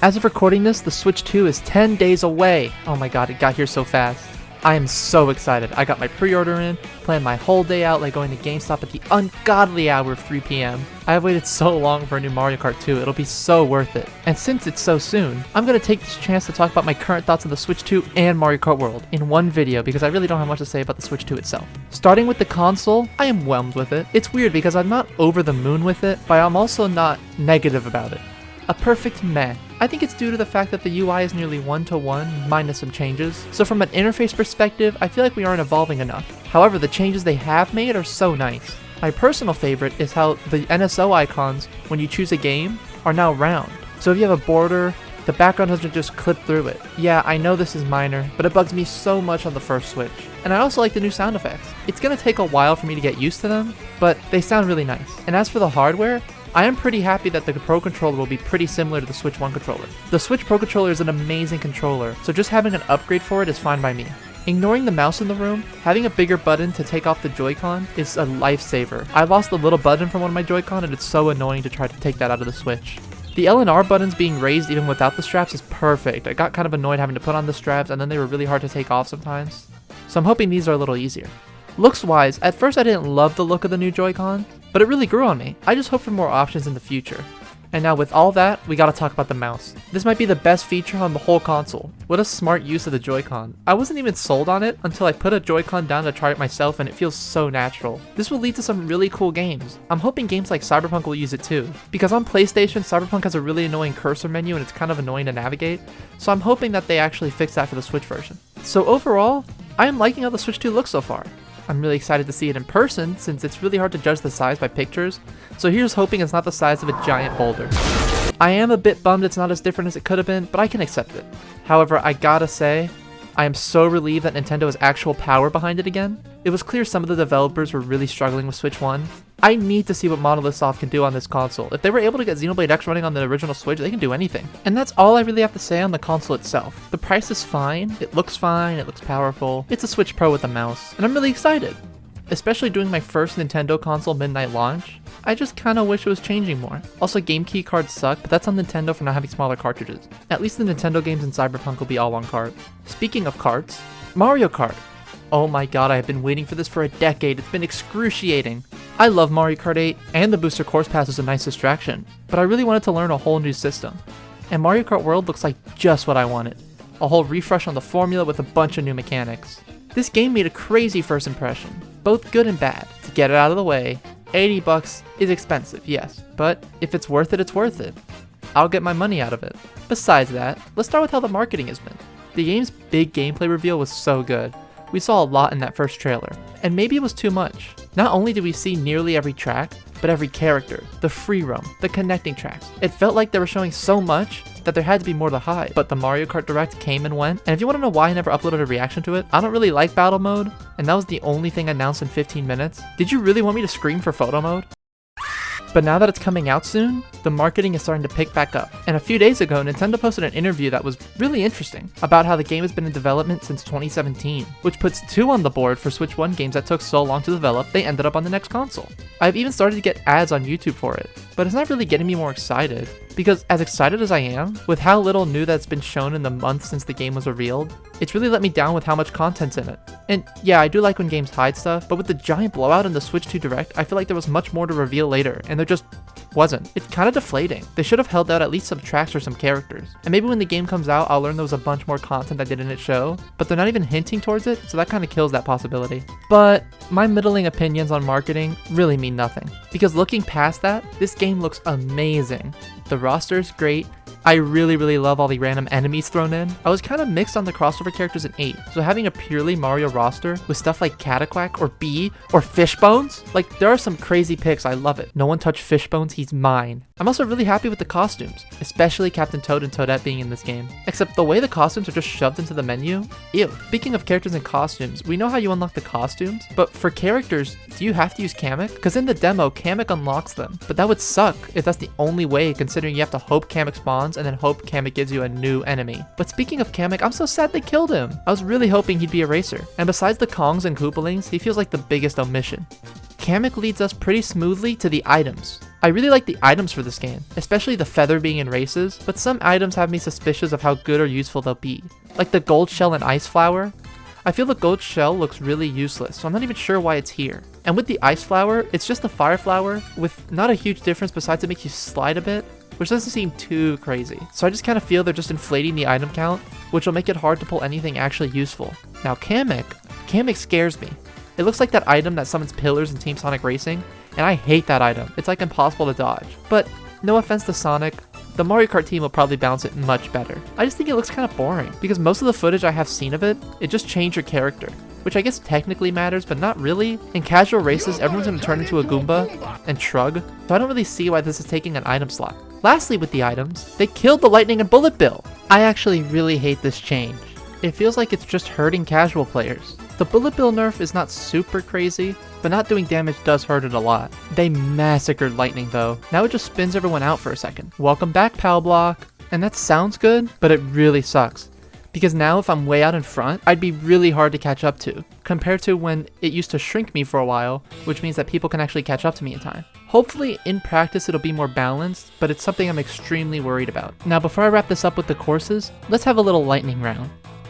As of recording this, the Switch 2 is 10 days away. Oh my god, it got here so fast. I am so excited. I got my pre-order in, planned my whole day out like going to GameStop at the ungodly hour of 3 p.m. I have waited so long for a new Mario Kart 2, it'll be so worth it. And since it's so soon, I'm going to take this chance to talk about my current thoughts on the Switch 2 and Mario Kart World in one video because I really don't have much to say about the Switch 2 itself. Starting with the console, I am whelmed with it. It's weird because I'm not over the moon with it, but I'm also not negative about it. A perfect meh. I think it's due to the fact that the UI is nearly one-to-one, minus some changes. So from an interface perspective, I feel like we aren't evolving enough. However, the changes they have made are so nice. My personal favorite is how the NSO icons, when you choose a game, are now round. So if you have a border, the background doesn't just clip through it. Yeah, I know this is minor, but it bugs me so much on the first Switch. And I also like the new sound effects. It's gonna take a while for me to get used to them, but they sound really nice. And as for the hardware, I am pretty happy that the Pro Controller will be pretty similar to the Switch 1 controller. The Switch Pro Controller is an amazing controller, so just having an upgrade for it is fine by me. Ignoring the mouse in the room, having a bigger button to take off the Joy-Con is a lifesaver. I lost the little button from one of my Joy-Con and it's so annoying to try to take that out of the Switch. The L and R buttons being raised even without the straps is perfect. I got kind of annoyed having to put on the straps and then they were really hard to take off sometimes. So I'm hoping these are a little easier. Looks wise, at first I didn't love the look of the new Joy-Con, but it really grew on me. I just hope for more options in the future. And now with all that, we gotta talk about the mouse. This might be the best feature on the whole console. What a smart use of the Joy-Con. I wasn't even sold on it until I put a Joy-Con down to try it myself and it feels so natural. This will lead to some really cool games. I'm hoping games like Cyberpunk will use it too. Because on PlayStation, Cyberpunk has a really annoying cursor menu and it's kind of annoying to navigate. So I'm hoping that they actually fix that for the Switch version. So overall, I am liking how the Switch 2 looks so far. I'm really excited to see it in person since it's really hard to judge the size by pictures, so here's hoping it's not the size of a giant boulder. I am a bit bummed it's not as different as it could have been, but I can accept it. However, I gotta say, I am so relieved that Nintendo has actual power behind it again. It was clear some of the developers were really struggling with Switch 1. I need to see what Monolith Soft can do on this console. If they were able to get Xenoblade X running on the original Switch, they can do anything. And that's all I really have to say on the console itself. The price is fine, it looks powerful, it's a Switch Pro with a mouse, and I'm really excited. Especially doing my first Nintendo console midnight launch, I just kinda wish it was changing more. Also, game key cards suck, but that's on Nintendo for not having smaller cartridges. At least the Nintendo games in Cyberpunk will be all one cart. Speaking of carts, Mario Kart. Oh my god, I have been waiting for this for a decade, it's been excruciating. I love Mario Kart 8, and the Booster Course Pass is a nice distraction, but I really wanted to learn a whole new system. And Mario Kart World looks like just what I wanted. A whole refresh on the formula with a bunch of new mechanics. This game made a crazy first impression, both good and bad. To get it out of the way, $80 is expensive, yes, but if it's worth it, it's worth it. I'll get my money out of it. Besides that, let's start with how the marketing has been. The game's big gameplay reveal was so good. We saw a lot in that first trailer, and maybe it was too much. Not only did we see nearly every track, but every character, the free roam, the connecting tracks. It felt like they were showing so much that there had to be more to hide. But the Mario Kart Direct came and went, and if you want to know why I never uploaded a reaction to it, I don't really like battle mode, and that was the only thing announced in 15 minutes. Did you really want me to scream for photo mode? But now that it's coming out soon, the marketing is starting to pick back up. And a few days ago, Nintendo posted an interview that was really interesting about how the game has been in development since 2017, which puts 2 on the board for Switch 1 games that took so long to develop, they ended up on the next console. I've even started to get ads on YouTube for it, but it's not really getting me more excited, because as excited as I am, with how little new that's been shown in the months since the game was revealed, it's really let me down with how much content's in it. And yeah, I do like when games hide stuff, but with the giant blowout in the Switch 2 Direct, I feel like there was much more to reveal later, and there just wasn't. It's kind of deflating. They should have held out at least some tracks or some characters. And maybe when the game comes out, I'll learn there was a bunch more content that didn't show, but they're not even hinting towards it, so that kind of kills that possibility. But my middling opinions on marketing really mean nothing, because looking past that, this game looks amazing. The roster is great. I really love all the random enemies thrown in. I was kind of mixed on the crossover characters in 8, so having a purely Mario roster with stuff like Cataquack or Bee or Fishbones, like there are some crazy picks, I love it. No one touched Fishbones, he's mine. I'm also really happy with the costumes, especially Captain Toad and Toadette being in this game. Except the way the costumes are just shoved into the menu, ew. Speaking of characters and costumes, we know how you unlock the costumes, but for characters, do you have to use Kamek? Because in the demo, Kamek unlocks them, but that would suck if that's the only way, considering you have to hope Kamek spawns and then hope Kamek gives you a new enemy. But speaking of Kamek, I'm so sad they killed him. I was really hoping he'd be a racer. And besides the Kongs and Koopalings, he feels like the biggest omission. Kamek leads us pretty smoothly to the items. I really like the items for this game, especially the feather being in races, but some items have me suspicious of how good or useful they'll be. Like the gold shell and ice flower. I feel the gold shell looks really useless, so I'm not even sure why it's here. And with the ice flower, it's just a fire flower with not a huge difference besides it makes you slide a bit, which doesn't seem too crazy. So I just kind of feel they're just inflating the item count, which will make it hard to pull anything actually useful. Now Kamek scares me. It looks like that item that summons pillars in Team Sonic Racing, and I hate that item. It's like impossible to dodge. But no offense to Sonic, the Mario Kart team will probably balance it much better. I just think it looks kind of boring, because most of the footage I have seen of it just changed your character, which I guess technically matters, but not really. In casual races, everyone's going to turn into a Goomba and shrug, so I don't really see why this is taking an item slot. Lastly with the items, they killed the Lightning and Bullet Bill. I actually really hate this change. It feels like it's just hurting casual players. The Bullet Bill nerf is not super crazy, but not doing damage does hurt it a lot. They massacred Lightning though. Now it just spins everyone out for a second. Welcome back, Pal Block. And that sounds good, but it really sucks. Because now if I'm way out in front, I'd be really hard to catch up to, compared to when it used to shrink me for a while, which means that people can actually catch up to me in time. Hopefully in practice it'll be more balanced, but it's something I'm extremely worried about. Now before I wrap this up with the courses, let's have a little lightning round.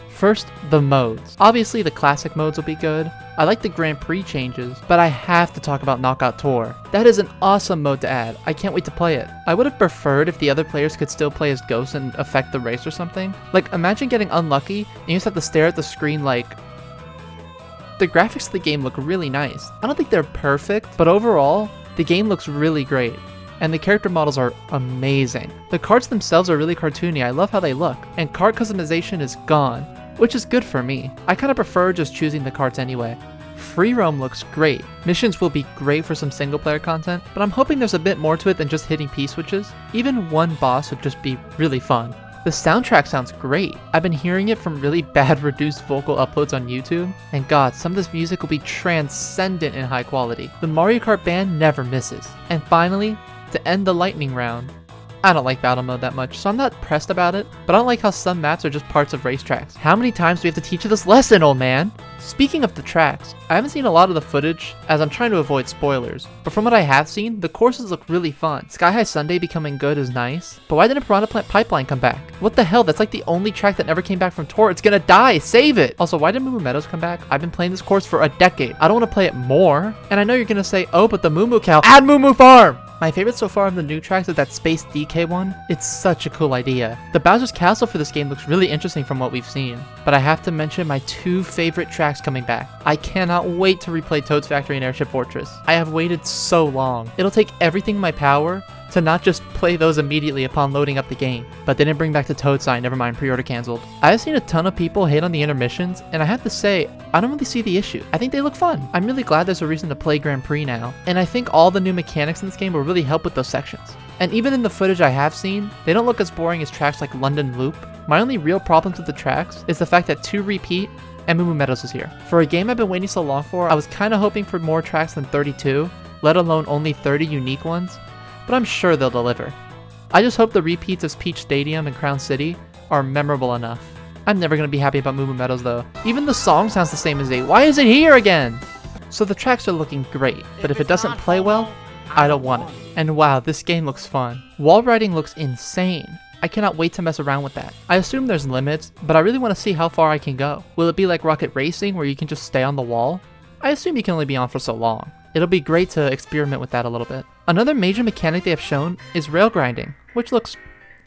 First, the modes. Obviously the classic modes will be good. I like the Grand Prix changes, but I have to talk about Knockout Tour. That is an awesome mode to add. I can't wait to play it. I would have preferred if the other players could still play as ghosts and affect the race or something. Like imagine getting unlucky and you just have to stare at the screen like... The graphics of the game look really nice. I don't think they're perfect, but overall, the game looks really great. And the character models are amazing. The carts themselves are really cartoony. I love how they look. And cart customization is gone, which is good for me. I kind of prefer just choosing the carts anyway. Free roam looks great. Missions will be great for some single player content, but I'm hoping there's a bit more to it than just hitting P-switches. Even one boss would just be really fun. The soundtrack sounds great. I've been hearing it from really bad reduced vocal uploads on YouTube, and god, some of this music will be transcendent in high quality. The Mario Kart band never misses. And finally, to end the lightning round, I don't like battle mode that much, so I'm not pressed about it, but I don't like how some maps are just parts of racetracks. How many times do we have to teach you this lesson, old man? Speaking of the tracks, I haven't seen a lot of the footage as I'm trying to avoid spoilers, but from what I have seen, the courses look really fun. Sky High Sundae becoming good is nice, but why didn't Piranha Plant Pipeline come back? What the hell, that's like the only track that never came back from tour. It's gonna die, save it! Also, why did Moo Moo Meadows come back? I've been playing this course for a decade. I don't want to play it more. And I know you're gonna say, oh, but the Moo Moo Cow, add Moo Moo Farm! My favorite so far of the new tracks is that Space DK one. It's such a cool idea. The Bowser's Castle for this game looks really interesting from what we've seen. But I have to mention my two favorite tracks coming back. I cannot wait to replay Toad's Factory and Airship Fortress. I have waited so long. It'll take everything in my power to not just play those immediately upon loading up the game. But they didn't bring back the Toad sign, never mind, pre-order cancelled. I've seen a ton of people hate on the intermissions, and I have to say, I don't really see the issue. I think they look fun. I'm really glad there's a reason to play Grand Prix now, and I think all the new mechanics in this game will really help with those sections. And even in the footage I have seen, they don't look as boring as tracks like London Loop. My only real problems with the tracks is the fact that 2 repeat and Moo Moo Meadows is here. For a game I've been waiting so long for, I was kind of hoping for more tracks than 32, let alone only 30 unique ones, but I'm sure they'll deliver. I just hope the repeats of Peach Stadium and Crown City are memorable enough. I'm never going to be happy about Moo Moo Meadows though. Even the song sounds the same as 8. Why is it here again? So the tracks are looking great, but if it doesn't play well, I don't want it. And wow, this game looks fun. Wall riding looks insane. I cannot wait to mess around with that. I assume there's limits, but I really want to see how far I can go. Will it be like Rocket Racing where you can just stay on the wall? I assume you can only be on for so long. It'll be great to experiment with that a little bit. Another major mechanic they have shown is rail grinding, which looks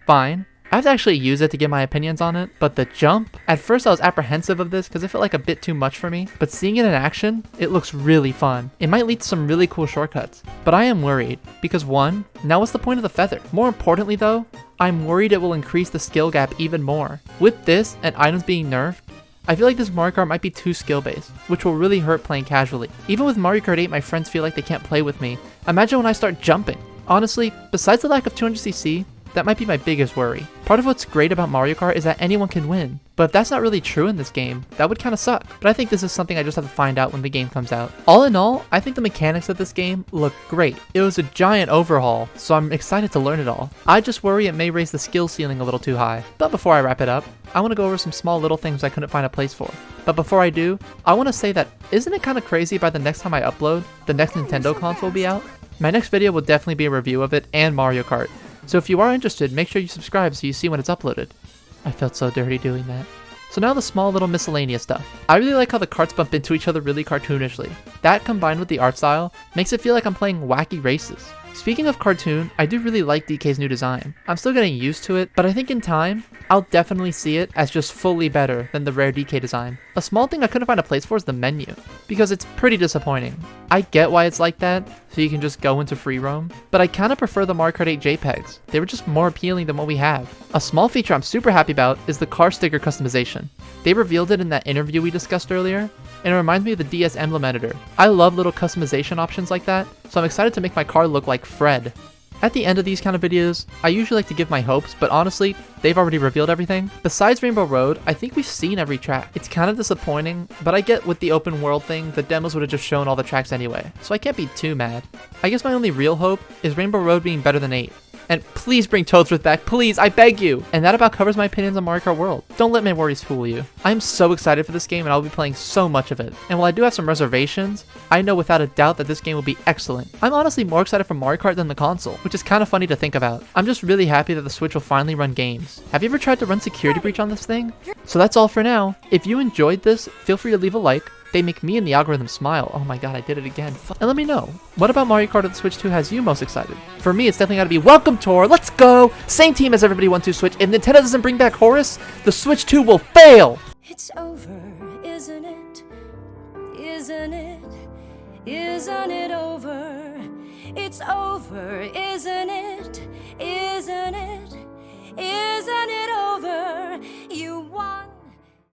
fine. I have to actually use it to get my opinions on it, but the jump, at first I was apprehensive of this because it felt like a bit too much for me, but seeing it in action, it looks really fun. It might lead to some really cool shortcuts, but I am worried because 1, now what's the point of the feather? More importantly though, I'm worried it will increase the skill gap even more. With this and items being nerfed, I feel like this Mario Kart might be too skill-based, which will really hurt playing casually. Even with Mario Kart 8, my friends feel like they can't play with me. Imagine when I start jumping. Honestly, besides the lack of 200cc, that might be my biggest worry. Part of what's great about Mario Kart is that anyone can win, but if that's not really true in this game, that would kind of suck. But I think this is something I just have to find out when the game comes out. All in all, I think the mechanics of this game look great. It was a giant overhaul, so I'm excited to learn it all. I just worry it may raise the skill ceiling a little too high. But before I wrap it up, I want to go over some small little things I couldn't find a place for. But before I do, I want to say that isn't it kind of crazy by the next time I upload, the next Nintendo console will be out? My next video will definitely be a review of it and Mario Kart, so if you are interested, make sure you subscribe so you see when it's uploaded. I felt so dirty doing that. So now the small little miscellaneous stuff. I really like how the carts bump into each other really cartoonishly. That combined with the art style makes it feel like I'm playing wacky races. Speaking of cartoon, I do really like DK's new design. I'm still getting used to it, but I think in time, I'll definitely see it as just fully better than the rare DK design. A small thing I couldn't find a place for is the menu, because it's pretty disappointing. I get why it's like that, so you can just go into free roam, but I kinda prefer the Mario Kart 8 JPEGs. They were just more appealing than what we have. A small feature I'm super happy about is the car sticker customization. They revealed it in that interview we discussed earlier, and it reminds me of the DS emblem editor. I love little customization options like that, so I'm excited to make my car look like Fred. At the end of these kind of videos, I usually like to give my hopes, but honestly, they've already revealed everything. Besides Rainbow Road, I think we've seen every track. It's kind of disappointing, but I get with the open world thing, the demos would have just shown all the tracks anyway, so I can't be too mad. I guess my only real hope is Rainbow Road being better than 8. And please bring Toadsworth back, please, I beg you! And that about covers my opinions on Mario Kart World. Don't let my worries fool you. I'm so excited for this game and I'll be playing so much of it. And while I do have some reservations, I know without a doubt that this game will be excellent. I'm honestly more excited for Mario Kart than the console, which is kind of funny to think about. I'm just really happy that the Switch will finally run games. Have you ever tried to run Security Breach on this thing? So that's all for now. If you enjoyed this, feel free to leave a like. They make me and the algorithm smile. Oh my god, I did it again. And let me know, what about Mario Kart on the Switch 2 has you most excited? For me, it's definitely gotta be Welcome Tour, let's go! Same team as everybody wants to Switch. If Nintendo doesn't bring back Horus, the Switch 2 will fail! It's over, isn't it? Isn't it? Isn't it over? It's over, isn't it? Isn't it? Isn't it?